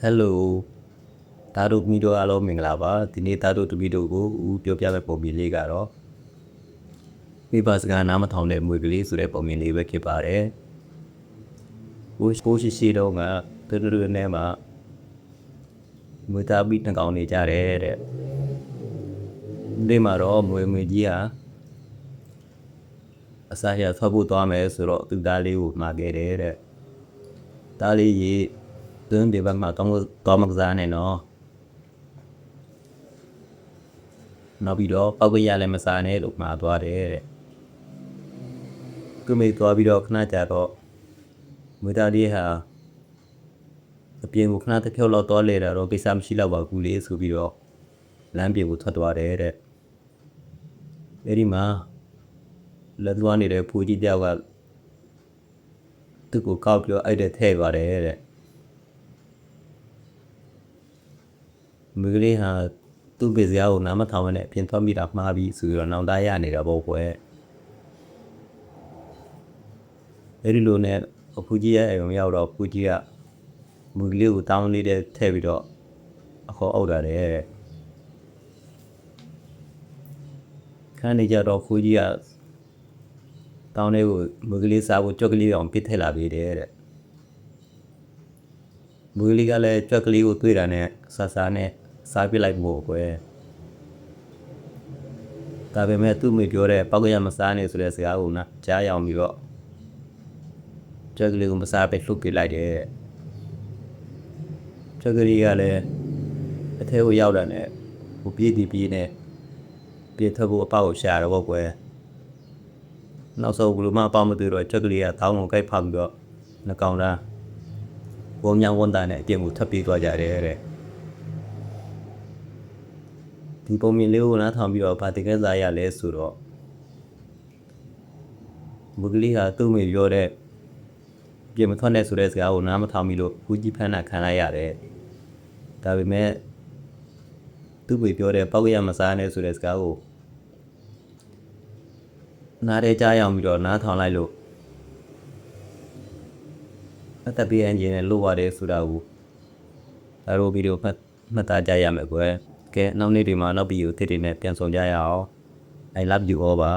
Hello တာတို့သမီးတို့အားလုံးမင်္ဂလာပါဒီနေ့တာတို့သမီးတို့ကိုဦးပြောပြမယ့်ပုံပြင်လေးကတော့မိဘစကားနားမထောင်တဲ့မွေကလေးဆိုတဲ့ပုံပြင်လေးပဲဖြစ်ပါတယ်ကိုရှိတော့ကတူတူနဲ့မှာမွေသားပြီးနှကောင်နေကြတယ်တဲ့ဒီမှာတော့မွေကြီးဟာအစာရထွက်ဖို့သွားမယ်ဆိုတော့သူသားလေးကိုမှာခဲ့တယ်တဲ့သားလေးရေသွင်းဒီဘက်မှာတော့မကစားနဲ့နော်နောက်ပြီးတော့ပောက်ကရလည်းမစားနဲ့လို့မှာသွားတယ်တဲ့သူမိသွားပြီးတော့ခဏကြာတော့မွေသားလေးဟာအပြင်ကိုခဏတစ်ဖြုတ်လောက်သွားလေတာတော့ကိစ္စမရှိတော့ပါဘူးလေဆိုပြီးတော့လမ်းပြင်ကိုထွက်သွားတယ်တဲ့အဲဒီမှာလက်သွားနေတဲ့ဖူကြီးတယောက်ကသူ့ကိုကောက်ပြီးတော့အဲ့တဲ့ထဲ့ပါတယ်တဲ့မွေကလေးဟာသူ့ပေစရာကိုနားမထောင်နဲ့အပြင်ထွက်မိတာမှားပြီးဆိုပြီးတော့နောင်တရနေတာပေါ့ကွယ်အဲဒီလိုနဲ့အဖူကြီးရဲ့အိမ်ရောက်တော့ဖူကြီးကမွေကလေးကိုတောင်းလေးတဲ့ထည့်ပြီးတော့အခေါ်အုပ်တာတဲ့ခန်းနေကြတော့ဖူကြီးကတောင်းလေးကိုမွေကလေးစားဖို့ကြွက်ကလေးအောင်ပစ်ထည့်လာပေးတယ်တဲ့မွေကလေးကလည်းကြွက်ကလေးကိုတွေ့တာနဲ့ဆာနဲ့စားပစ်လိုက်မို့ကွယ်ဒါပေမဲ့သူ့မိပြောတဲ့ပောက်ကရမစားနဲ့ဆိုတဲ့စကားကိုနားကြားရအောင်ပြီးတော့ကြွက်ကလေးကိုမစားပဲလှုပ်ပစ်လိုက်တယ်ကြွက်ကလေးကလည်းအထဲကိုရောက်တာနဲ့ဟိုပြေးနဲ့ပြေးထွက်ဖို့အပေါက်ကိုရှာတော့ကွယ်နောက်ဆုံးဘလူးမအပေါက်မတွေ့တော့ကြွက်ကလေးကတောင်းကိုကိုက်ဖောက်ပြီးတော့နှကောင်သားဝုံမြောင်ဝန်တာနဲ့အပြင်ကိုထပ်ပြေးသွားကြတယ်တဲ့ဒီပုံမြင်လေးကိုနားထောင်ပြီးတော့ဗာတင်ကစားရလဲဆိုတော့မွေကလေးဟာသူ့မိပြောတဲ့ပြင်မထွက်နဲ့ဆိုတဲ့စကားကိုနားမထောင်ပြီးလို့ဘူးကြီးဖမ်းတာခံလိုက်ရတယ်ဒါပေမဲ့သူ့မိပြောတဲ့ပောက်ကရမစားနဲ့ဆိုတဲ့စကားကိုနားထဲကြားရအောင်ပြီးတော့နားထောင်လိုက်လို့အသက်ပေးအင်ဂျင်နဲ့လို့ရတယ်ဆိုတာကိုဒါတို့ဗီဒီယိုမှတ်သားကြရမယ်ကွယ်ကဲနောက်နေ့ဒီမှာနောက်ဗီဒီယိုတစ်တွေနဲ့ပြန်ဆောင်ကြရအောင်I love you all ပါ